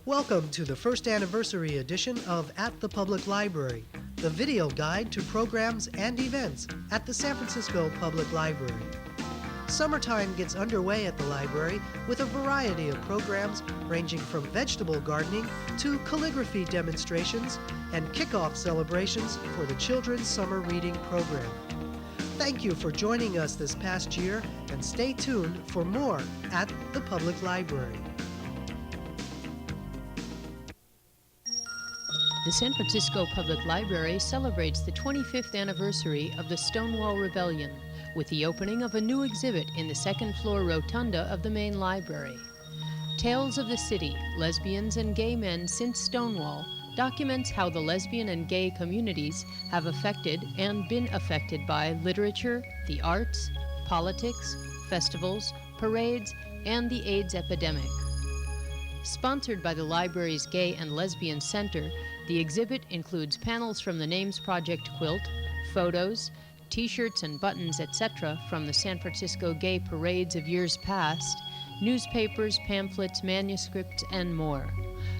Welcome to the first anniversary edition of At the Public Library, the video guide to programs and events at the San Francisco Public Library. Summertime gets underway at the library with a variety of programs ranging from vegetable gardening to calligraphy demonstrations and kickoff celebrations for the Children's Summer Reading Program. Thank you for joining us this past year, and stay tuned for more at the Public Library. The San Francisco Public Library celebrates the 25th anniversary of the Stonewall Rebellion with the opening of a new exhibit in the second-floor rotunda of the main library. Tales of the City, Lesbians and Gay Men Since Stonewall documents how the lesbian and gay communities have affected and been affected by literature, the arts, politics, festivals, parades, and the AIDS epidemic. Sponsored by the library's Gay and Lesbian Center, the exhibit includes panels from the Names Project quilt, photos, T-shirts and buttons, etc. from the San Francisco gay parades of years past, newspapers, pamphlets, manuscripts, and more.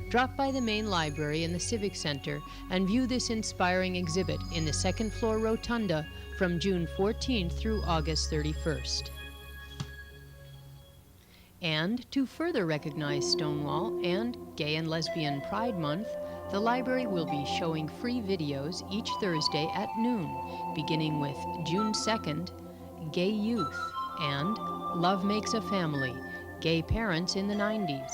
Drop by the main library in the Civic Center and view this inspiring exhibit in the second-floor rotunda from June 14th through August 31st. And to further recognize Stonewall and Gay and Lesbian Pride Month, the library will be showing free videos each Thursday at noon, beginning with June 2nd, Gay Youth, and Love Makes a Family, Gay Parents in the 90s.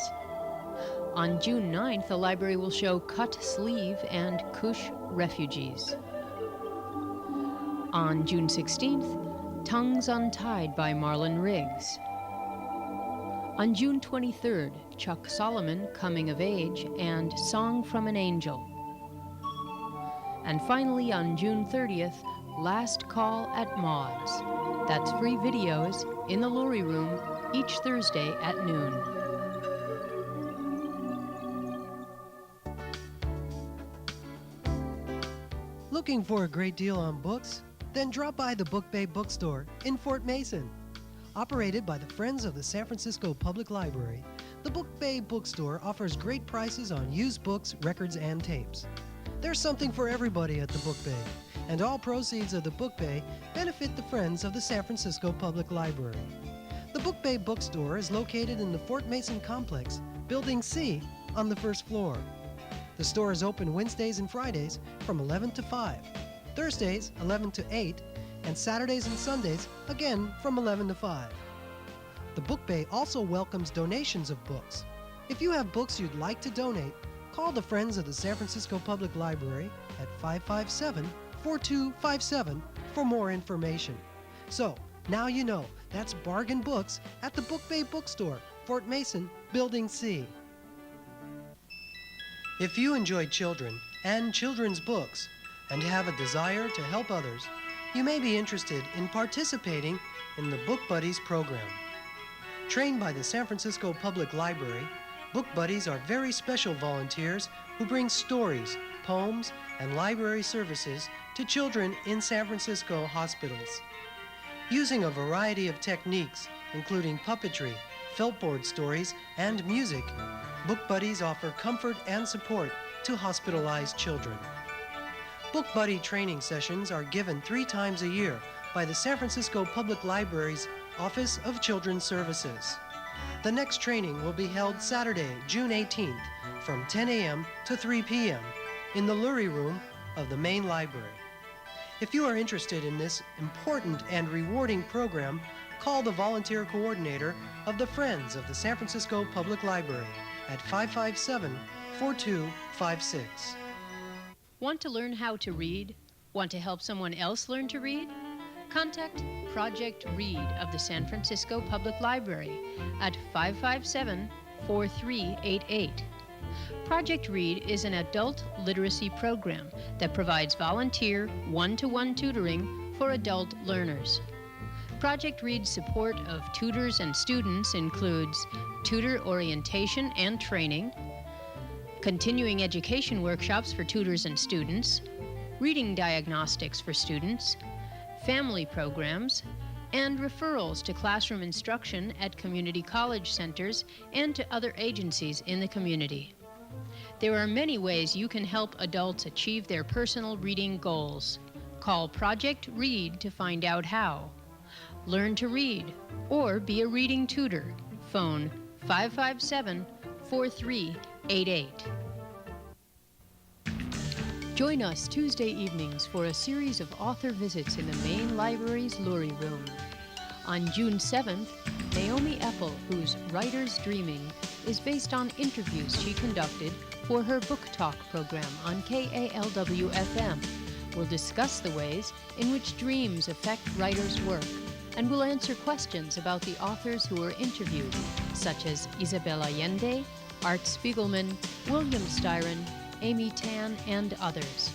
On June 9th, the library will show Cut Sleeve and Kush Refugees. On June 16th, Tongues Untied by Marlon Riggs. On June 23rd, Chuck Solomon, Coming of Age, and Song from an Angel. And finally, on June 30th, Last Call at Maud's. That's free videos in the Lurie Room each Thursday at noon. Looking for a great deal on books? Then drop by the Book Bay Bookstore in Fort Mason. Operated by the Friends of the San Francisco Public Library, the Book Bay Bookstore offers great prices on used books, records, and tapes. There's something for everybody at the Book Bay, and all proceeds of the Book Bay benefit the Friends of the San Francisco Public Library. The Book Bay Bookstore is located in the Fort Mason Complex, Building C, on the first floor. The store is open Wednesdays and Fridays from 11 to 5, Thursdays 11 to 8, and Saturdays and Sundays, again, from 11 to 5. The Book Bay also welcomes donations of books. If you have books you'd like to donate, call the Friends of the San Francisco Public Library at 557-4257 for more information. So, now you know, that's bargain books at the Book Bay Bookstore, Fort Mason, Building C. If you enjoy children and children's books and have a desire to help others, you may be interested in participating in the Book Buddies program. Trained by the San Francisco Public Library, Book Buddies are very special volunteers who bring stories, poems, and library services to children in San Francisco hospitals. Using a variety of techniques, including puppetry, feltboard stories, and music, Book Buddies offer comfort and support to hospitalized children. Book Buddy training sessions are given 3 times a year by the San Francisco Public Library's Office of Children's Services. The next training will be held Saturday, June 18th from 10 a.m. to 3 p.m. in the Lurie Room of the main library. If you are interested in this important and rewarding program, call the volunteer coordinator of the Friends of the San Francisco Public Library at 557-4256. Want to learn how to read? Want to help someone else learn to read? Contact Project Read of the San Francisco Public Library at 557-4388. Project Read is an adult literacy program that provides volunteer one-to-one tutoring for adult learners. Project Read's support of tutors and students includes tutor orientation and training, continuing education workshops for tutors and students, reading diagnostics for students, family programs, and referrals to classroom instruction at community college centers and to other agencies in the community. There are many ways you can help adults achieve their personal reading goals. Call Project Read to find out how. Learn to read or be a reading tutor. Phone 557-4388. Join us Tuesday evenings for a series of author visits in the main library's Lurie Room. On June 7th, Naomi Epple, whose Writer's Dreaming is based on interviews she conducted for her Book Talk program on KALW-FM, will discuss the ways in which dreams affect writers' work and will answer questions about the authors who were interviewed, such as Isabel Allende, Art Spiegelman, William Styron, Amy Tan, and others.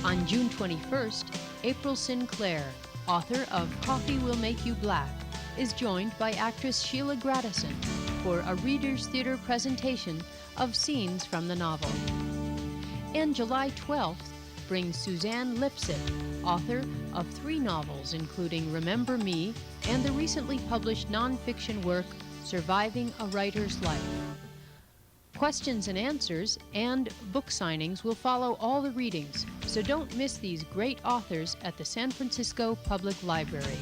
On June 21st, April Sinclair, author of Coffee Will Make You Black, is joined by actress Sheila Gradison for a Reader's Theater presentation of scenes from the novel. And July 12th brings Suzanne Lipset, author of 3 novels including Remember Me and the recently published nonfiction work Surviving a Writer's Life. Questions and answers and book signings will follow all the readings, so don't miss these great authors at the San Francisco Public Library.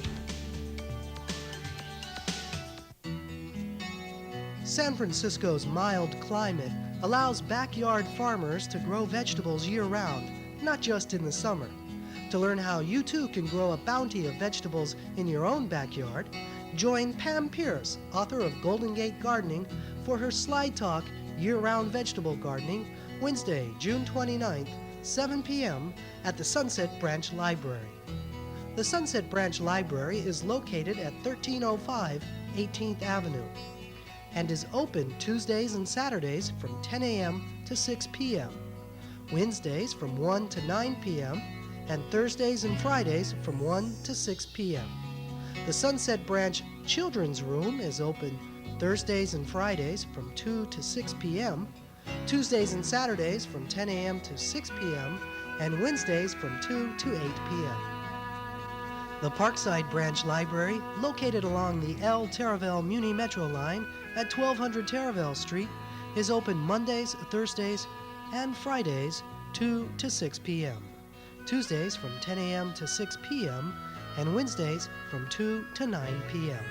San Francisco's mild climate allows backyard farmers to grow vegetables year-round, not just in the summer. To learn how you too can grow a bounty of vegetables in your own backyard, join Pam Pierce, author of Golden Gate Gardening, for her Slide Talk Year-Round Vegetable Gardening, Wednesday, June 29th, 7 p.m. at the Sunset Branch Library. The Sunset Branch Library is located at 1305 18th Avenue and is open Tuesdays and Saturdays from 10 a.m. to 6 p.m., Wednesdays from 1 to 9 p.m., and Thursdays and Fridays from 1 to 6 p.m. The Sunset Branch Children's Room is open Thursdays and Fridays from 2 to 6 p.m., Tuesdays and Saturdays from 10 a.m. to 6 p.m., and Wednesdays from 2 to 8 p.m. The Parkside Branch Library, located along the L. Taravel Muni Metro line at 1200 Taravel Street, is open Mondays, Thursdays, and Fridays 2 to 6 p.m., Tuesdays from 10 a.m. to 6 p.m., and Wednesdays from 2 to 9 p.m.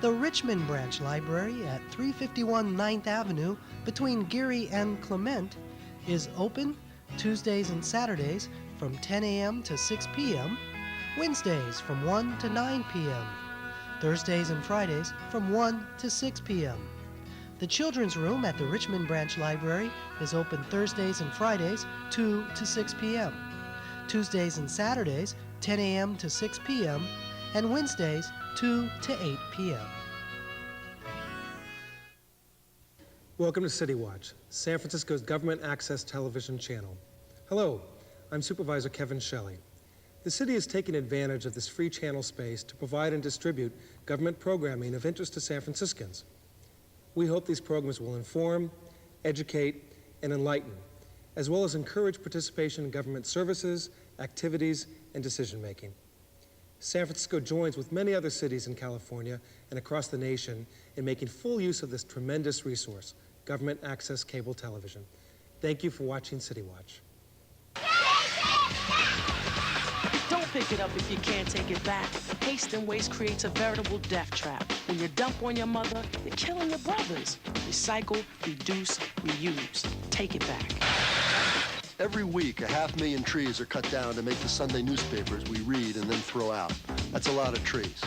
The Richmond Branch Library at 351 9th Avenue between Geary and Clement is open Tuesdays and Saturdays from 10 a.m. to 6 p.m., Wednesdays from 1 to 9 p.m., Thursdays and Fridays from 1 to 6 p.m. The Children's Room at the Richmond Branch Library is open Thursdays and Fridays 2 to 6 p.m., Tuesdays and Saturdays 10 a.m. to 6 p.m., and Wednesdays 2 to 8 p.m. Welcome to Citywatch, San Francisco's government access television channel. Hello, I'm Supervisor Kevin Shelley. The city is taking advantage of this free channel space to provide and distribute government programming of interest to San Franciscans. We hope these programs will inform, educate, and enlighten, as well as encourage participation in government services, activities, and decision-making. San Francisco joins with many other cities in California and across the nation in making full use of this tremendous resource, government access cable television. Thank you for watching Citywatch. Don't pick it up if you can't take it back. Haste and waste creates a veritable death trap. When you dump on your mother, you're killing your brothers. Recycle, reduce, reuse. Take it back. Every week, 500,000 trees are cut down to make the Sunday newspapers we read and then throw out. That's a lot of trees.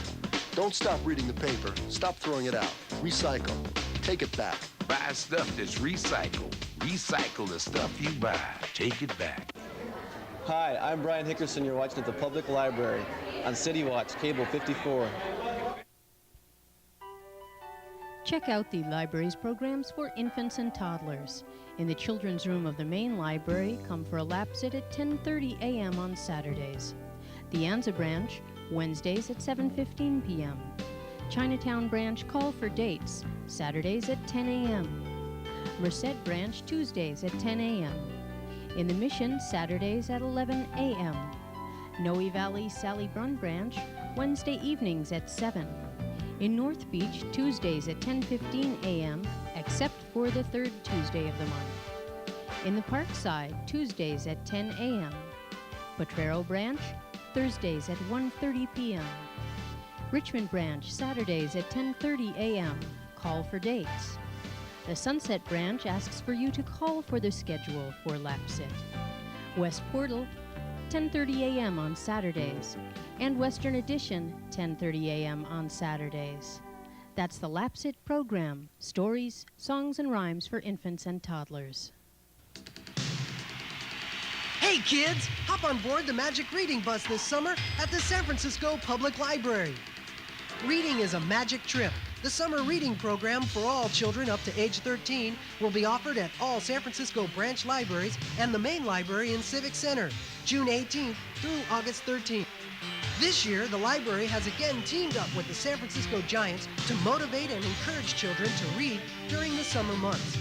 Don't stop reading the paper. Stop throwing it out. Recycle. Take it back. Buy stuff that's recycled. Recycle the stuff you buy. Take it back. Hi, I'm Bryan Hickerson. You're watching at the Public Library on Citywatch, Cable 54. Check out the library's programs for infants and toddlers. In the children's room of the main library, come for a lap sit at 10:30 a.m. on Saturdays. The Anza branch, Wednesdays at 7:15 p.m. Chinatown branch, call for dates, Saturdays at 10 a.m. Merced branch, Tuesdays at 10 a.m. In the Mission, Saturdays at 11 a.m. Noe Valley Sally Brunn branch, Wednesday evenings at 7. In North Beach, Tuesdays at 10:15 a.m., except for the third Tuesday of the month. In the Parkside, Tuesdays at 10 a.m. Potrero Branch, Thursdays at 1:30 p.m. Richmond Branch, Saturdays at 10:30 a.m. Call for dates. The Sunset Branch asks for you to call for the schedule for Lapsit. West Portal, 10:30 a.m. on Saturdays, and Western Addition, 10:30 a.m. on Saturdays. That's the Lapsit program, stories, songs, and rhymes for infants and toddlers. Hey kids, hop on board the Magic Reading Bus this summer at the San Francisco Public Library. Reading is a magic trip. The summer reading program for all children up to age 13 will be offered at all San Francisco branch libraries and the main library in Civic Center, June 18th through August 13th. This year, the library has again teamed up with the San Francisco Giants to motivate and encourage children to read during the summer months.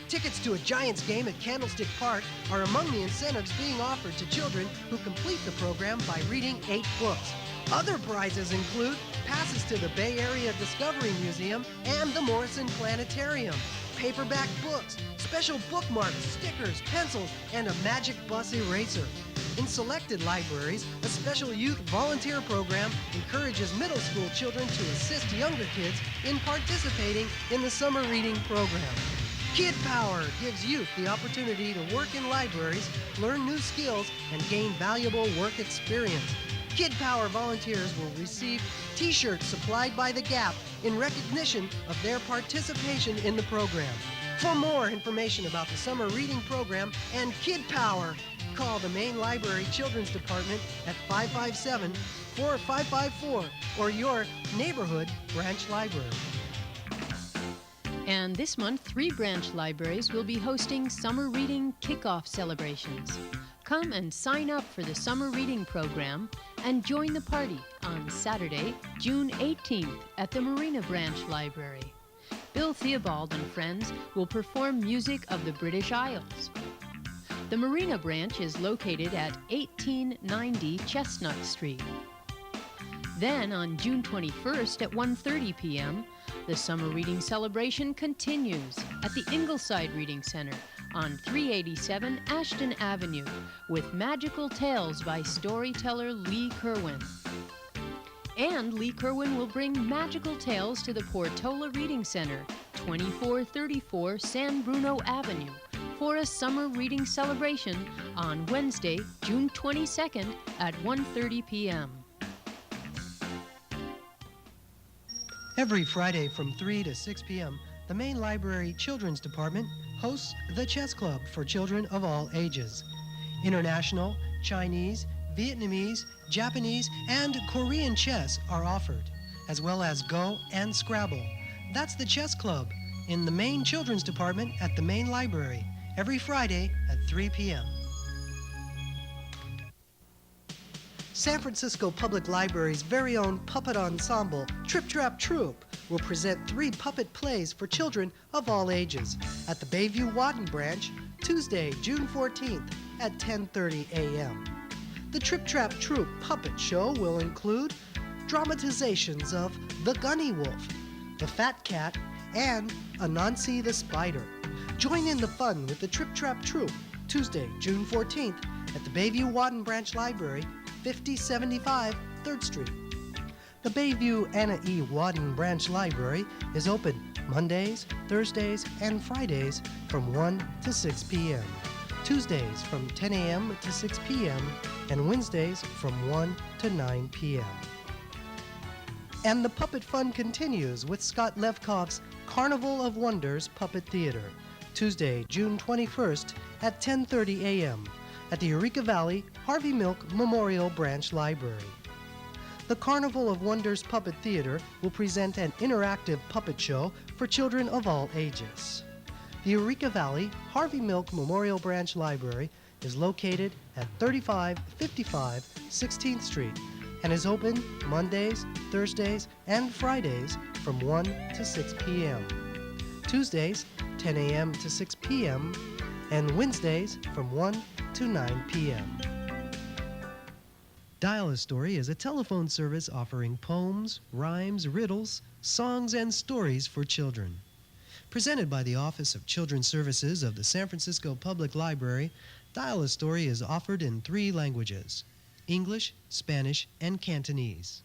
Tickets to a Giants game at Candlestick Park are among the incentives being offered to children who complete the program by reading 8 books. Other prizes include passes to the Bay Area Discovery Museum and the Morrison Planetarium, paperback books, special bookmarks, stickers, pencils, and a magic bus eraser. In selected libraries, a special youth volunteer program encourages middle school children to assist younger kids in participating in the summer reading program. Kid Power gives youth the opportunity to work in libraries, learn new skills, and gain valuable work experience. Kid Power volunteers will receive T-shirts supplied by The Gap in recognition of their participation in the program. For more information about the summer reading program and Kid Power, call the Main Library Children's Department at 557-4554 or your neighborhood branch library. And this month, 3 branch libraries will be hosting summer reading kickoff celebrations. Come and sign up for the summer reading program and join the party on Saturday, June 18th at the Marina Branch Library. Bill Theobald and friends will perform music of the British Isles. The Marina Branch is located at 1890 Chestnut Street. Then on June 21st at 1:30 p.m., the summer reading celebration continues at the Ingleside Reading Center on 387 Ashton Avenue with Magical Tales by storyteller Lee Kerwin. And Lee Kerwin will bring Magical Tales to the Portola Reading Center, 2434 San Bruno Avenue, for a summer reading celebration on Wednesday, June 22nd at 1:30 p.m. Every Friday from 3 to 6 p.m., the Main Library Children's Department hosts the Chess Club for children of all ages. International, Chinese, Vietnamese, Japanese, and Korean chess are offered, as well as Go and Scrabble. That's the Chess Club in the Main Children's Department at the Main Library, every Friday at 3 p.m. San Francisco Public Library's very own puppet ensemble, Trip Trap Troupe, will present 3 puppet plays for children of all ages at the Bayview Wadden Branch, Tuesday, June 14th at 10:30 a.m. The Trip Trap Troupe puppet show will include dramatizations of The Gunny Wolf, The Fat Cat, and Anansi the Spider. Join in the fun with the Trip Trap Troupe, Tuesday, June 14th at the Bayview Wadden Branch Library, 5075 3rd Street. The Bayview Anna E. Wadden Branch Library is open Mondays, Thursdays, and Fridays from 1 to 6 p.m., Tuesdays from 10 a.m. to 6 p.m., and Wednesdays from 1 to 9 p.m. And the puppet fun continues with Scott Levkoff's Carnival of Wonders Puppet Theater, Tuesday, June 21st at 10:30 a.m. at the Eureka Valley Harvey Milk Memorial Branch Library. The Carnival of Wonders Puppet Theater will present an interactive puppet show for children of all ages. The Eureka Valley Harvey Milk Memorial Branch Library is located at 3555 16th Street and is open Mondays, Thursdays, and Fridays from 1 to 6 p.m., Tuesdays 10 a.m. to 6 p.m., and Wednesdays from 1 to 9 p.m. Dial a Story is a telephone service offering poems, rhymes, riddles, songs, and stories for children. Presented by the Office of Children's Services of the San Francisco Public Library, Dial a Story is offered in 3 languages: English, Spanish, and Cantonese.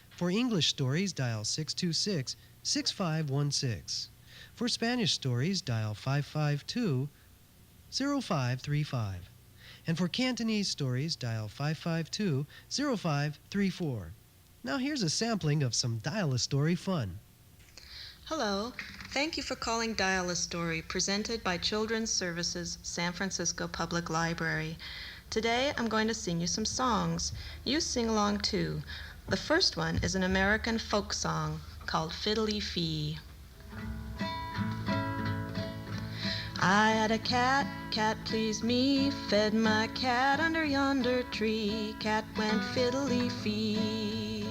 For English stories, dial 626-6516. For Spanish stories, dial 552-0535. And for Cantonese stories, dial 552-0534. Now here's a sampling of some Dial a Story fun. Hello. Thank you for calling Dial a Story, presented by Children's Services, San Francisco Public Library. Today I'm going to sing you some songs. You sing along too. The first one is an American folk song called Fiddly Fee. I had a cat, cat pleased me, fed my cat under yonder tree, cat went fiddly fee.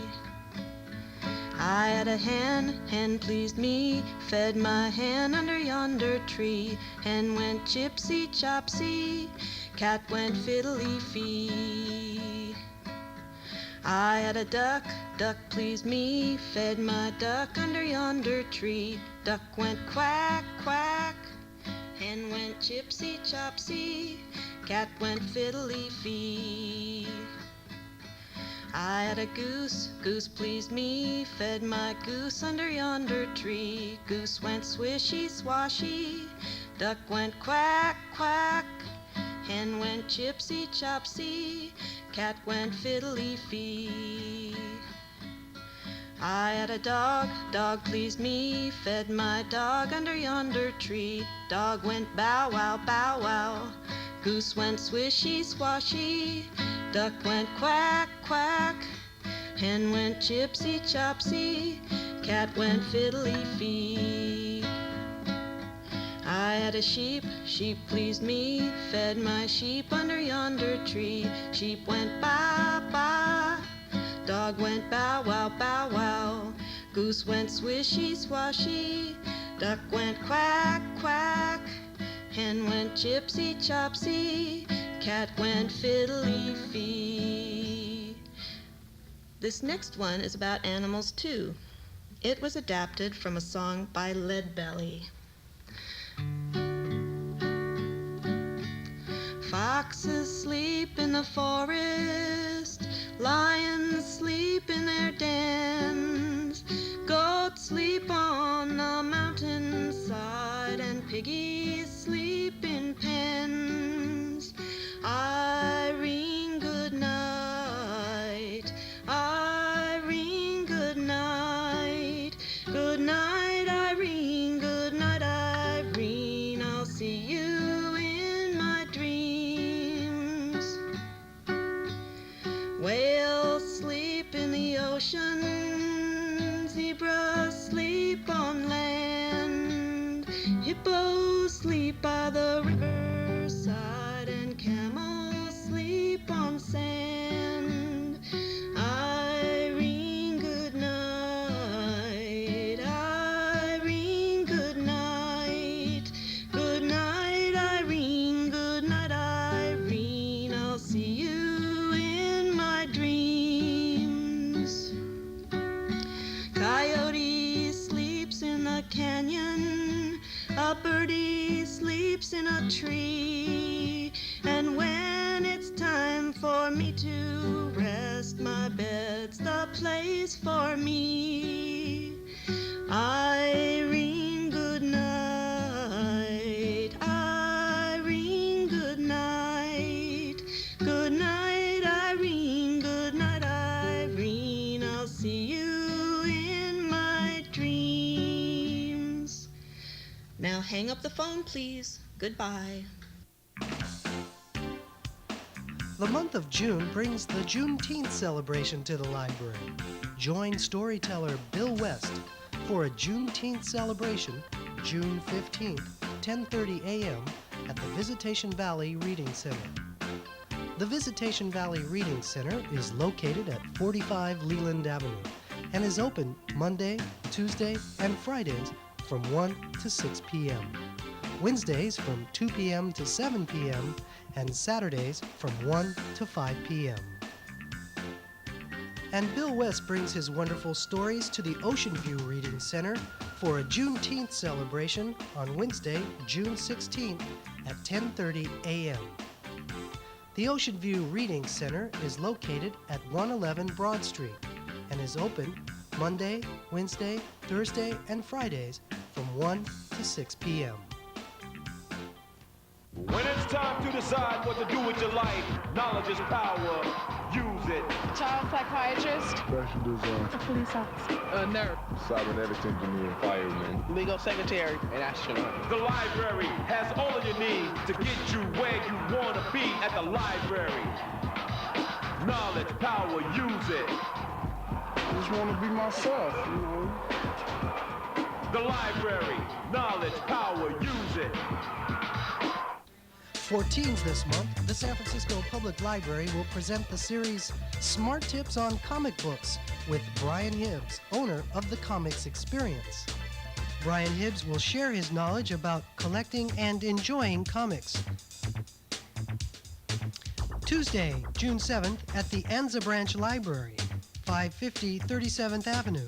I had a hen, hen pleased me, fed my hen under yonder tree, hen went chipsy chopsy, cat went fiddly fee. I had a duck, duck pleased me, fed my duck under yonder tree, duck went quack quack, hen went chipsy chopsy, cat went fiddly fee. I had a goose, goose pleased me, fed my goose under yonder tree, goose went swishy swashy, duck went quack quack, hen went chipsy chopsy, cat went fiddly fee. I had a dog, dog pleased me, fed my dog under yonder tree, dog went bow wow bow wow, goose went swishy swashy, duck went quack quack, hen went chipsy chopsy, cat went fiddly fee. I had a sheep, sheep pleased me, fed my sheep under yonder tree, sheep went ba ba, dog went bow wow bow wow, goose went swishy swashy, duck went quack quack, hen went chipsy chopsy, cat went fiddly fee. This next one is about animals too. It was adapted from a song by Leadbelly. Foxes sleep in the forest, lions sleep in their dens, goats sleep on the mountainside, and piggies sleep in pens. Irene, good night. Irene, good night. Good night, Irene. Good night, Irene. I'll see you in my dreams. Whales sleep in the ocean. Zebras sleep on land. Hippos sleep by the riverside, and camels sleep on sand. Irene, good night. Irene, good night. Good night, Irene. Good night, Irene. I'll see you in my dreams. Coyote sleeps in the canyon. A birdie sleeps in a tree, and when it's time for me to rest, my bed's the place for me. Irene, good night. Irene, good night. Good night, Irene. Good night, Irene. I'll see you in my dreams. Now hang up the phone, please. Goodbye. The month of June brings the Juneteenth celebration to the library. Join storyteller Bill West for a Juneteenth celebration June 15th, 10:30 a.m. at the Visitation Valley Reading Center. The Visitation Valley Reading Center is located at 45 Leland Avenue and is open Monday, Tuesday, and Fridays from 1 to 6 p.m. Wednesdays from 2 p.m. to 7 p.m. and Saturdays from 1 to 5 p.m. And Bill West brings his wonderful stories to the Ocean View Reading Center for a Juneteenth celebration on Wednesday, June 16th at 10:30 a.m. The Ocean View Reading Center is located at 111 Broad Street and is open Monday, Wednesday, Thursday, and Fridays from 1 to 6 p.m. When it's time to decide what to do with your life, knowledge is power. Use it. Child psychiatrist. Fashion designer. A police officer. A nurse. Cybernetics engineer. Fireman. Legal secretary. An astronaut. The library has all of your needs to get you where you want to be at the library. Knowledge, power, use it. I just want to be myself, you know. The library, knowledge, power, use it. For teens this month, the San Francisco Public Library will present the series Smart Tips on Comic Books with Bryan Hibbs, owner of the Comics Experience. Bryan Hibbs will share his knowledge about collecting and enjoying comics. Tuesday, June 7th at the Anza Branch Library, 550 37th Avenue.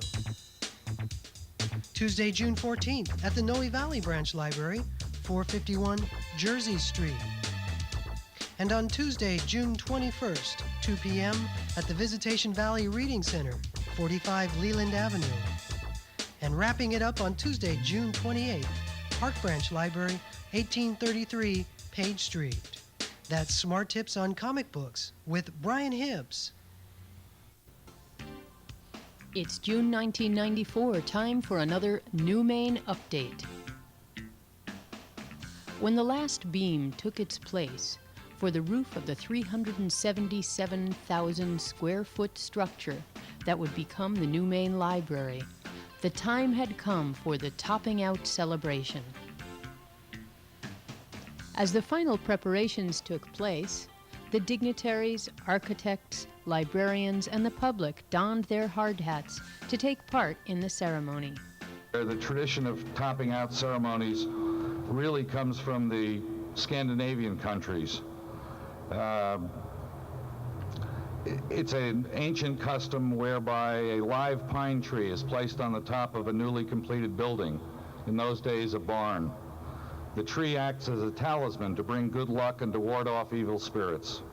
Tuesday, June 14th at the Noe Valley Branch Library, 451 Jersey Street. And on Tuesday, June 21st, 2 p.m. at the Visitation Valley Reading Center, 45 Leland Avenue. And wrapping it up on Tuesday, June 28th, Park Branch Library, 1833 Page Street. That's Smart Tips on Comic Books with Bryan Hibbs. It's June 1994, time for another New Main update. When the last beam took its place for the roof of the 377,000 square foot structure that would become the New Main Library, the time had come for the topping out celebration. As the final preparations took place, the dignitaries, architects, librarians, and the public donned their hard hats to take part in the ceremony. The tradition of topping out ceremonies really comes from the Scandinavian countries. It's an ancient custom whereby a live pine tree is placed on the top of a newly completed building, in those days a barn. The tree acts as a talisman to bring good luck and to ward off evil spirits.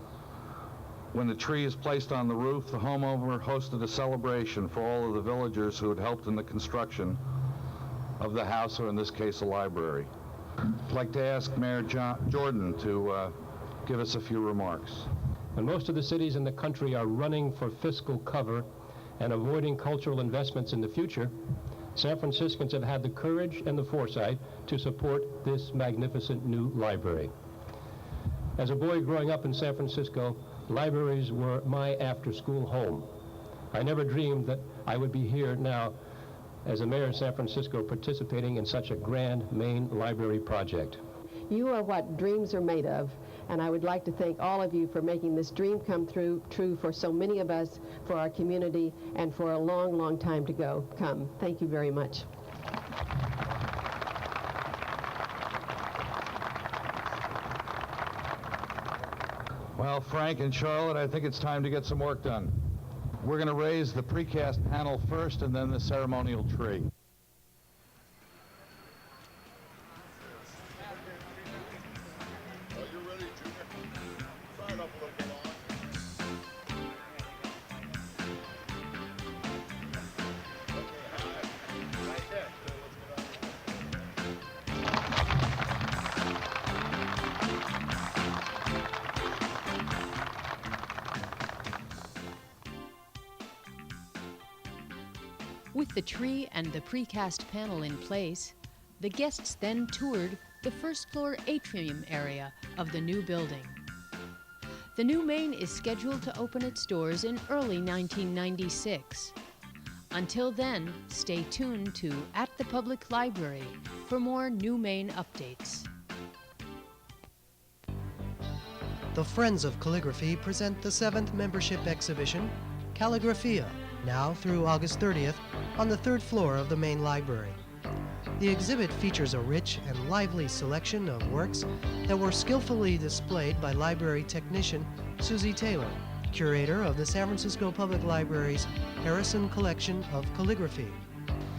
When the tree is placed on the roof, the homeowner hosted a celebration for all of the villagers who had helped in the construction of the house, or in this case, a library. I'd like to ask Mayor Jordan to give us a few remarks. When most of the cities in the country are running for fiscal cover and avoiding cultural investments in the future, San Franciscans have had the courage and the foresight to support this magnificent new library. As a boy growing up in San Francisco, libraries were my after-school home. I never dreamed that I would be here now as a mayor of San Francisco participating in such a grand main library project. You are what dreams are made of, and I would like to thank all of you for making this dream come true for so many of us, for our community, and for a long, long time to come. Thank you very much. Well, Frank and Charlotte, I think it's time to get some work done. We're going to raise the precast panel first and then the ceremonial tree. With the tree and the precast panel in place, the guests then toured the first floor atrium area of the new building. The New Main is scheduled to open its doors in early 1996. Until then, stay tuned to At the Public Library for more New Main updates. The Friends of Calligraphy present the 7th membership exhibition, Kalligraphia, now through August 30th, on the 3rd floor of the main library. The exhibit features a rich and lively selection of works that were skillfully displayed by library technician Susie Taylor, curator of the San Francisco Public Library's Harrison Collection of Calligraphy.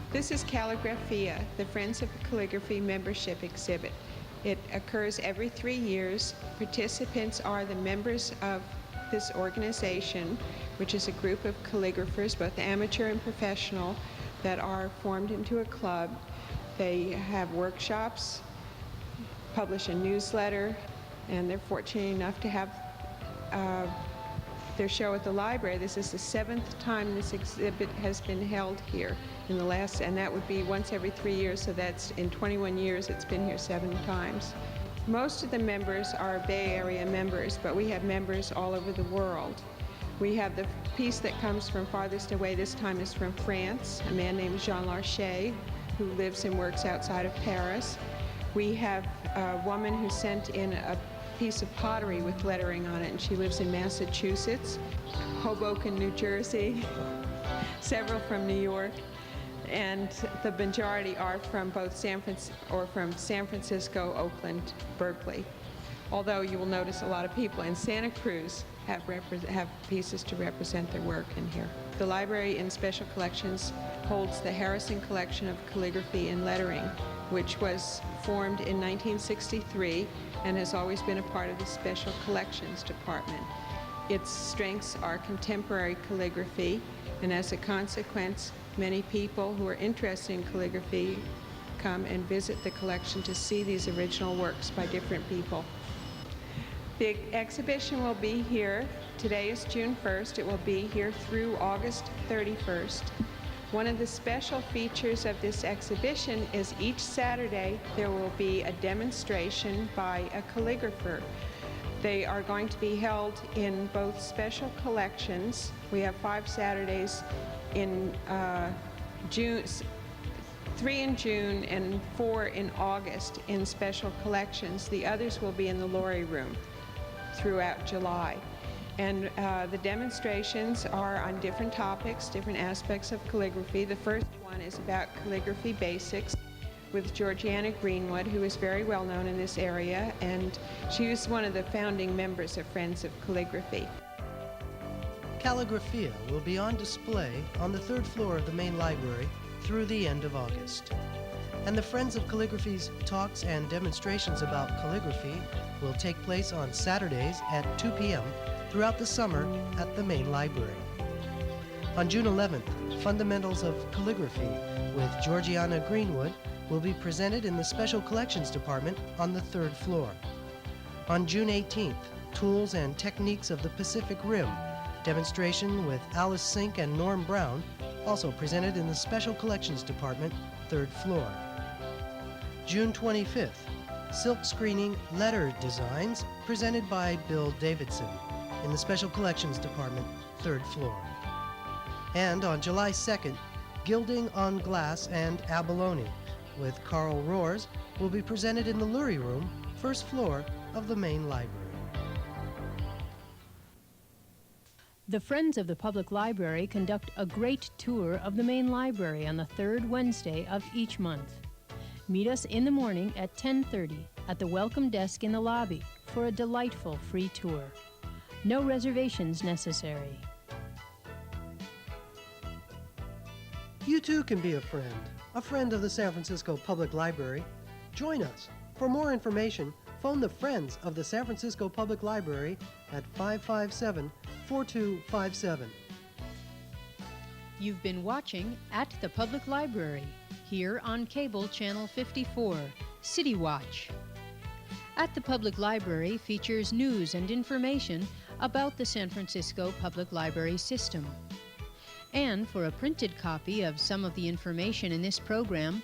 This is Kalligraphia, the Friends of Calligraphy membership exhibit. It occurs every 3 years. Participants are the members of this organization, which is a group of calligraphers, both amateur and professional, that are formed into a club. They have workshops, publish a newsletter, and they're fortunate enough to have their show at the library. This is the 7th time this exhibit has been held here in the last, and that would be once every 3 years, so that's in 21 years it's been here 7 times. Most of the members are Bay Area members, but we have members all over the world. We have the piece that comes from farthest away this time is from France, a man named Jean Larcher, who lives and works outside of Paris. We have a woman who sent in a piece of pottery with lettering on it, and she lives in Massachusetts, Hoboken, New Jersey, several from New York, and the majority are from both San Francisco, Oakland, Berkeley. Although you will notice a lot of people in Santa Cruz have pieces to represent their work in here. The library in Special Collections holds the Harrison Collection of Calligraphy and Lettering, which was formed in 1963 and has always been a part of the Special Collections Department. Its strengths are contemporary calligraphy, and as a consequence, many people who are interested in calligraphy come and visit the collection to see these original works by different people. The exhibition will be here. Today is June 1st. It will be here through August 31st. One of the special features of this exhibition is each Saturday there will be a demonstration by a calligrapher. They are going to be held in both special collections. We have 5 Saturdays in June, 3 in June and 4 in August in special collections. The others will be in the Laurie Room throughout July. And the demonstrations are on different topics, different aspects of calligraphy. The first one is about calligraphy basics with Georgiana Greenwood, who is very well known in this area, and she was one of the founding members of Friends of Calligraphy. Kalligraphia will be on display on the 3rd floor of the main library through the end of August. And the Friends of Calligraphy's talks and demonstrations about calligraphy will take place on Saturdays at 2 p.m. throughout the summer at the main library. On June 11th, Fundamentals of Calligraphy with Georgiana Greenwood will be presented in the Special Collections Department on the 3rd floor. On June 18th, Tools and Techniques of the Pacific Rim, demonstration with Alice Sink and Norm Brown, also presented in the Special Collections Department, 3rd floor. June 25th, Silk Screening Letter Designs, presented by Bill Davidson in the Special Collections Department, 3rd floor. And on July 2nd, Gilding on Glass and Abalone with Carl Roars will be presented in the Lurie Room, 1st floor of the main library. The Friends of the Public Library conduct a great tour of the main library on the 3rd Wednesday of each month. Meet us in the morning at 10:30 at the welcome desk in the lobby for a delightful free tour. No reservations necessary. You too can be a friend of the San Francisco Public Library. Join us. For more information, phone the Friends of the San Francisco Public Library at 557-4257. You've been watching At the Public Library, here on Cable Channel 54, Citywatch. At the Public Library features news and information about the San Francisco Public Library system. And for a printed copy of some of the information in this program,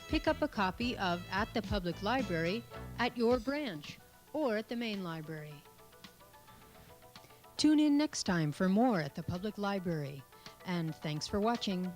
pick up a copy of At the Public Library at your branch or at the main library. Tune in next time for more at the Public Library, and thanks for watching.